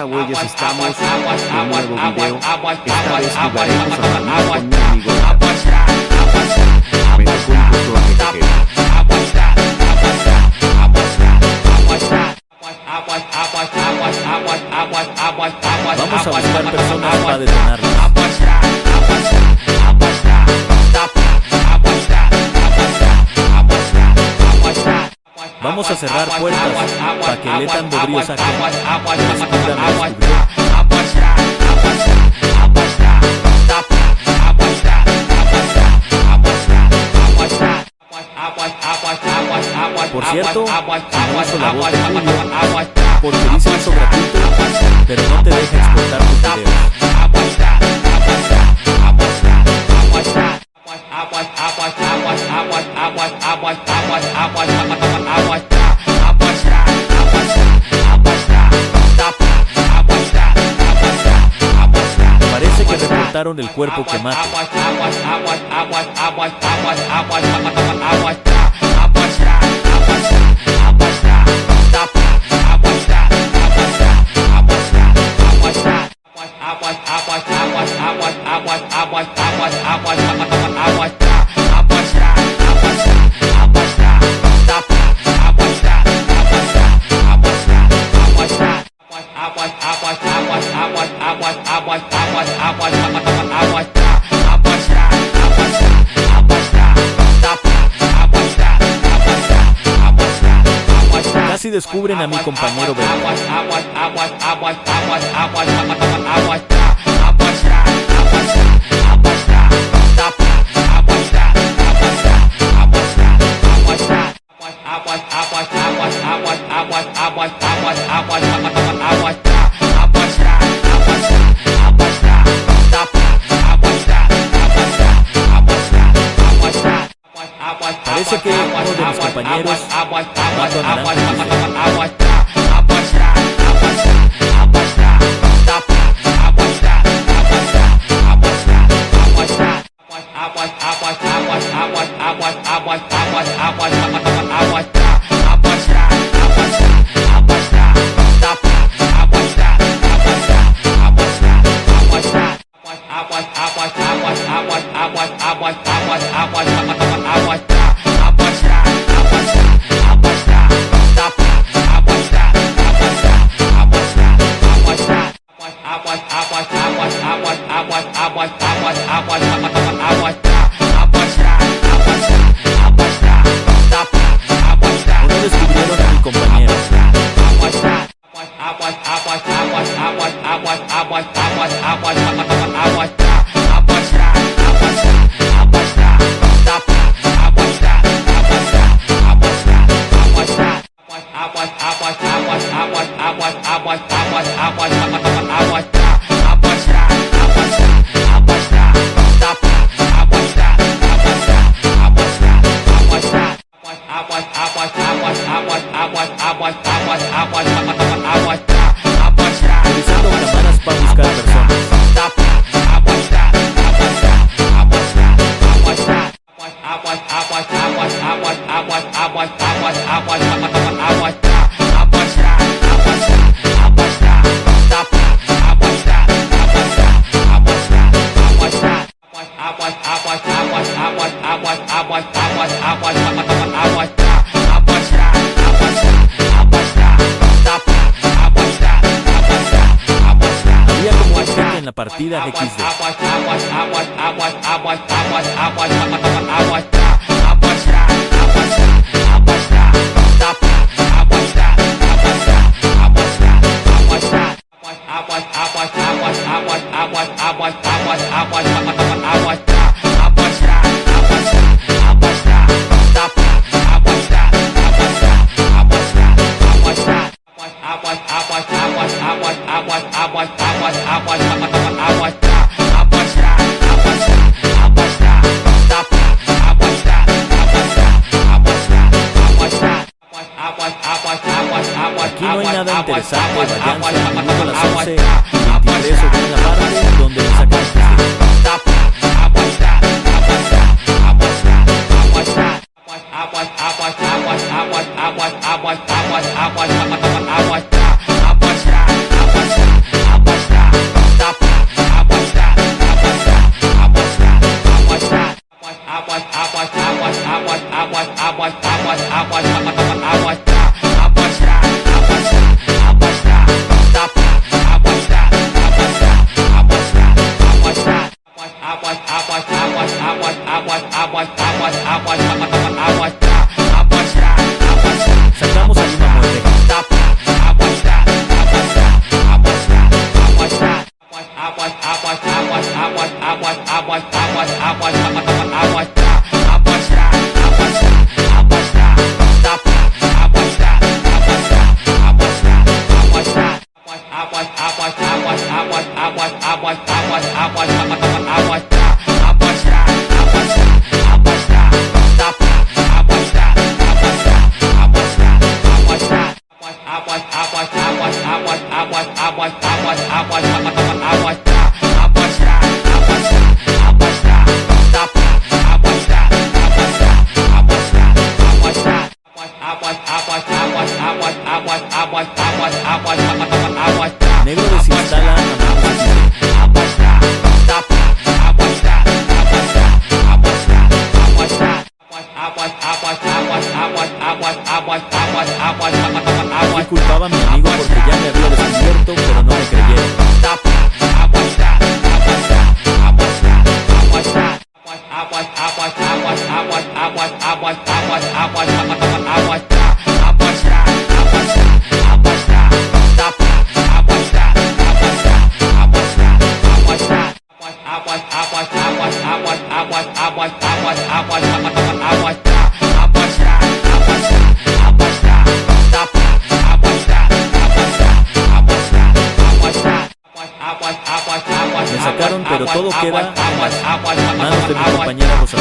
güeyes, estamos en un nuevo video. Esta vez jugaremos a Mamut con mi amigo Eta. Me tocó un poco jejeje. Vamos a buscar personas para detonarlas. Vamos a cerrar puertas para que el Etan Bodrio saque. Descubra, me descubrió. Por cierto, no uso la voz de Julio, porque dice uso gratuito, pero no te deja exportar tus videos. Parece que reportaron el cuerpo quemado. Casi descubren a mi compañero verde. Parece que uno de mis compañeros mató a Naranja. No descubrieron a mi compañero. Revisando cámaras para buscar personas. Había como un gente en la partida XD. Aquí no hay nada interesante, vayanse al minuto a las 11:23 o vean la parte donde le sacan el XD. Negro desinstala a manos de Yo culpaba a mi amigo porque ya me había descubierto, pero no me creyeron. Me sacaron, pero todo queda en las manos de mi compañera Rosa.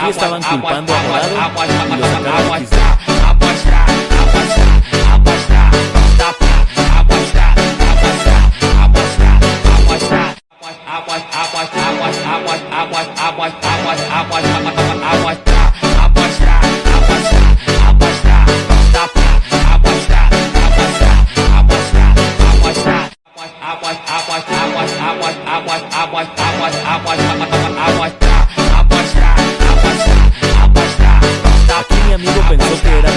Aquí estaban culpando a Morado y lo sacaron de XD. Aquí mi amigo pensó que era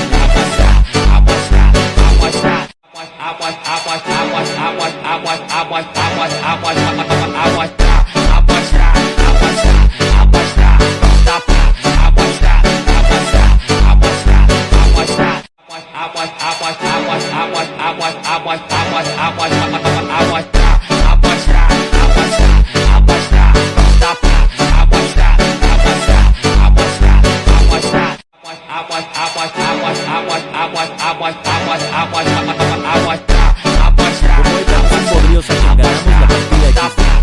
como estamos en Podriosa que ganamos la partida XD.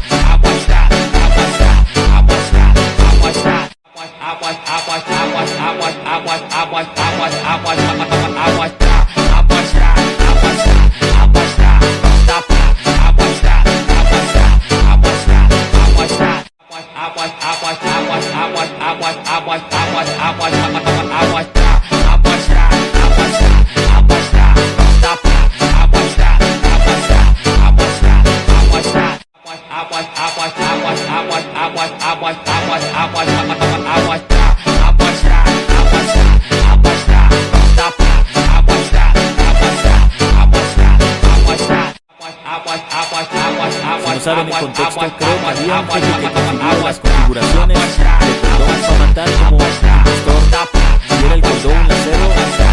Si no saben el contexto, creo que había un jefe que configuró las configuraciones de condón para matar como impostor, y era el condón a 0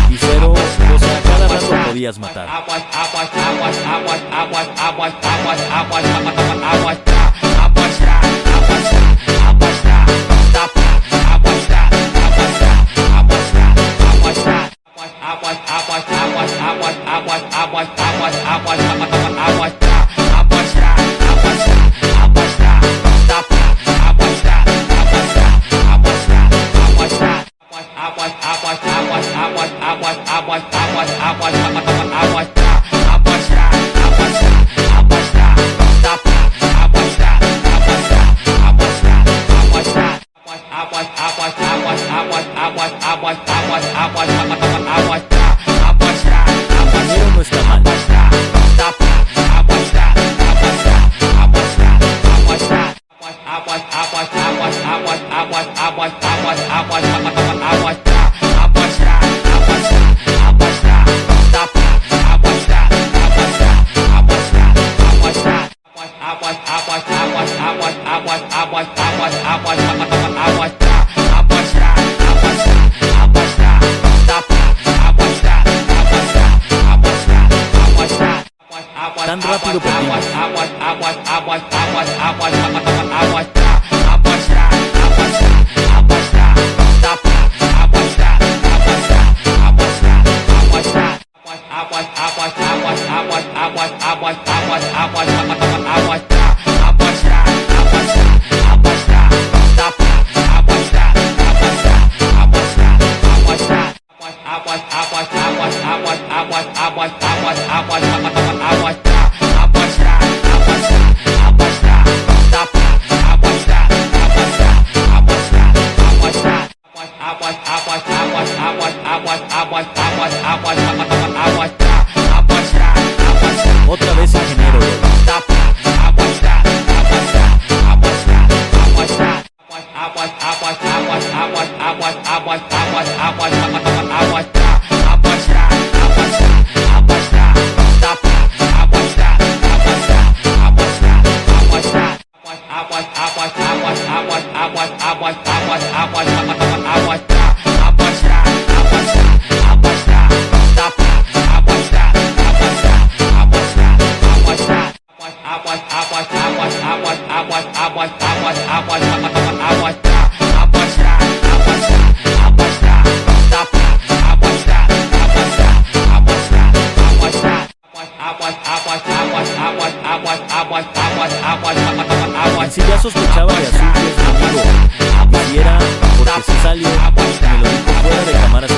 y 0, o sea, cada rato podías matar. Tan rápido perdimos. Otra vez, ingeniero. Quien sí ya sospechaba de Azul, que es mi amigo, quisiera, porque se salió, me lo dijo fuera de cámaras.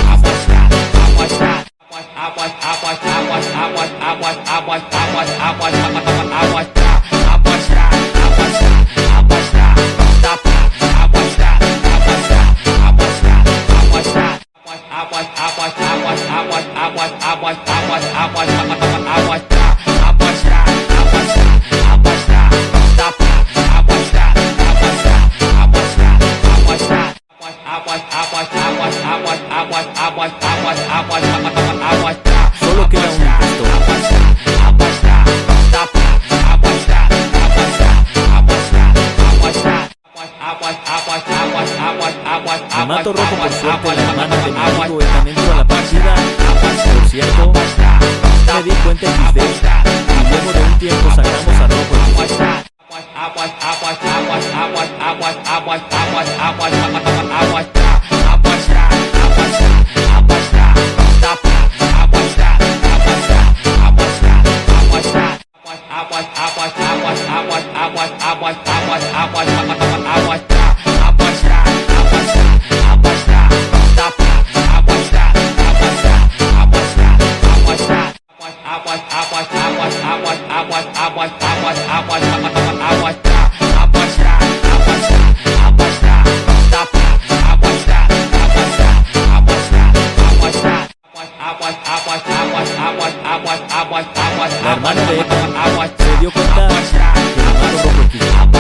Solo queda un impostor. Mato Rojo, por suerte, la hermana de mi amigo está dentro de la partida. Por cierto, me di cuenta XD y luego de un tiempo sacamos a Rojo XD. La hermana de Ethan se dio cuenta que le Mato Rojo XD.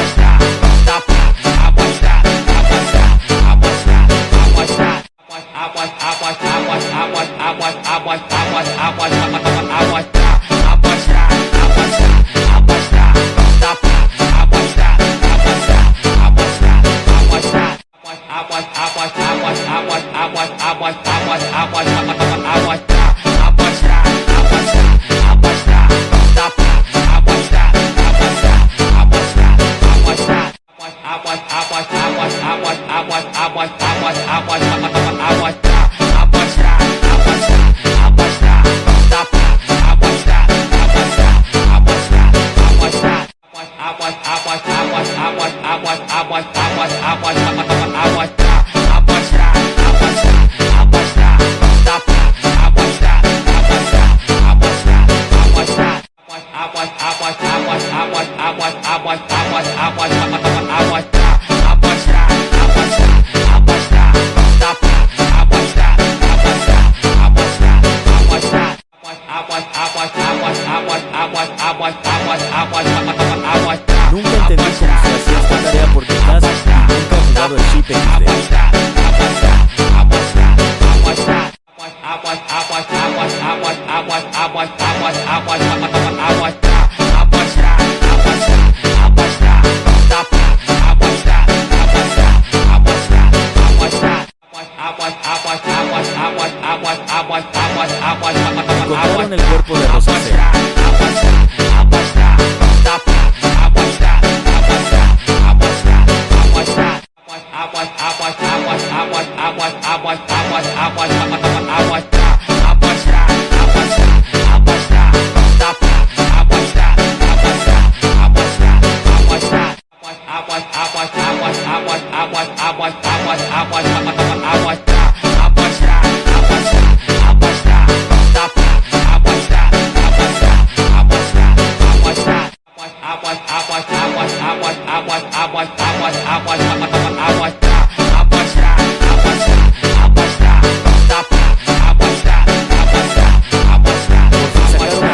Nunca entendí cómo se hacía esta tarea por detrás.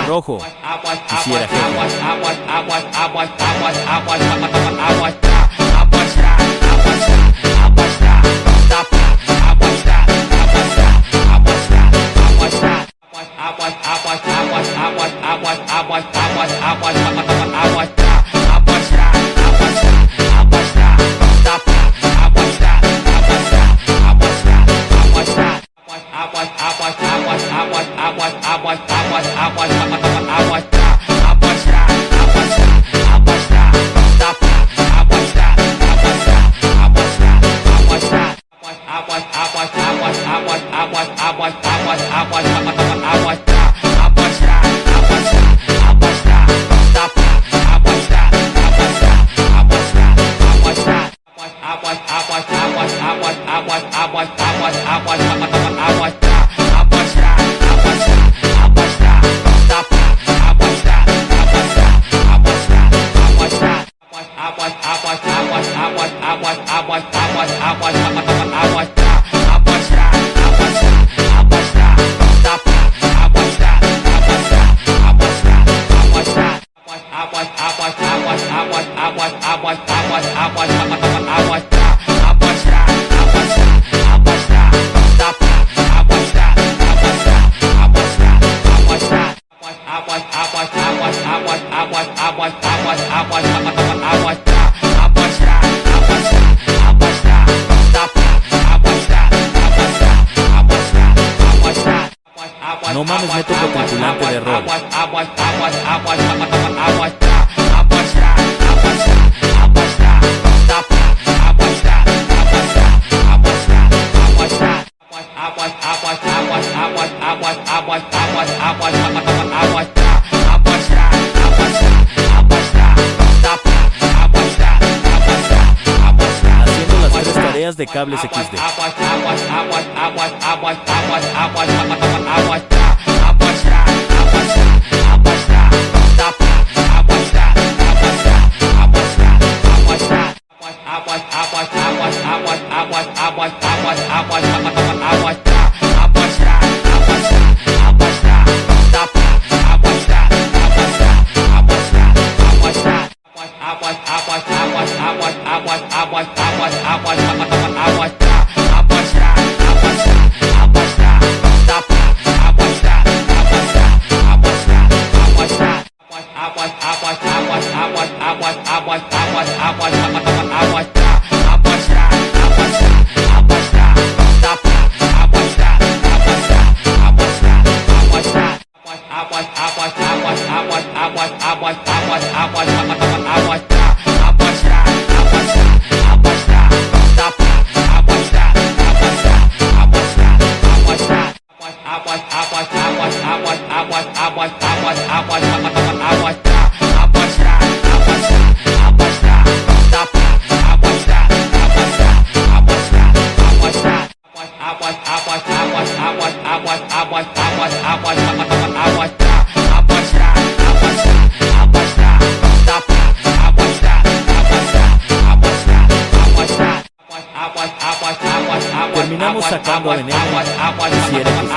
Rojo, quisiera jefe. No mames, me tocó tripulante de rol. Haciendo las 3 tareas de cables XD. Terminamos sacando a veneno. Quisiera que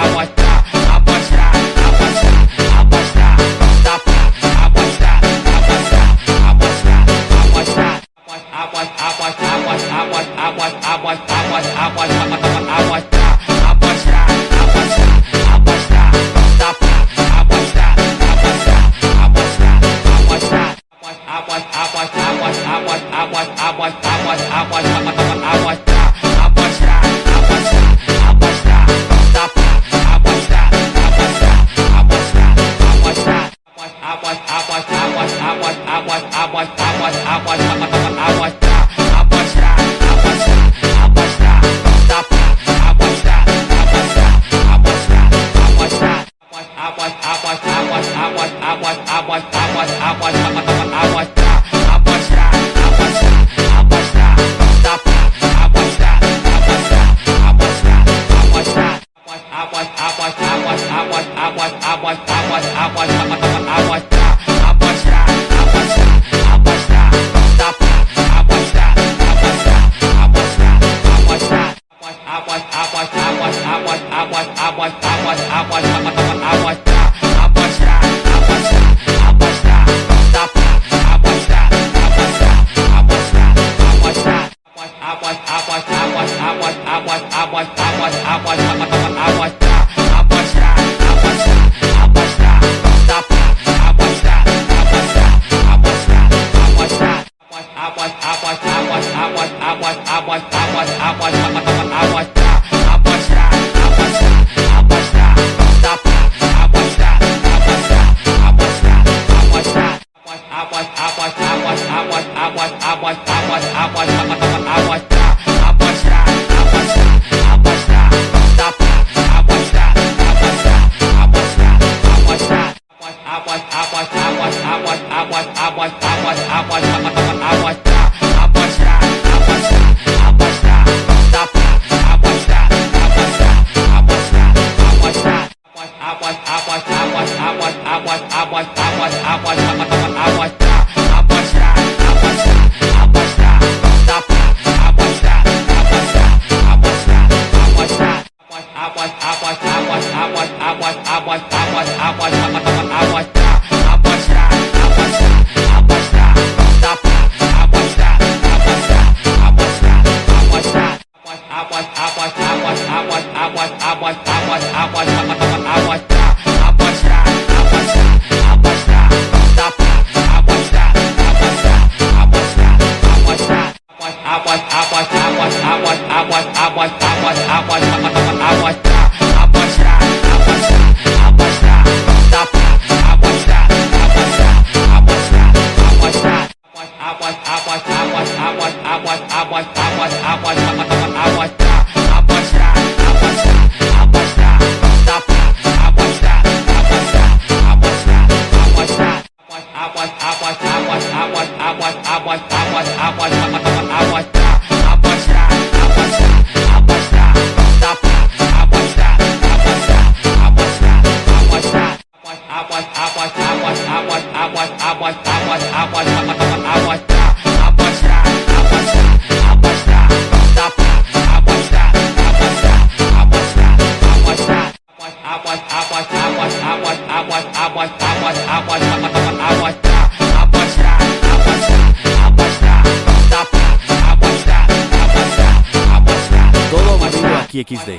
Aquí XD.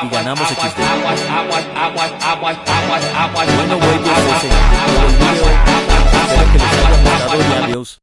Y ganamos XD. Bueno, güeyes, ese fue el video. Espero que les haya gustado y adiós.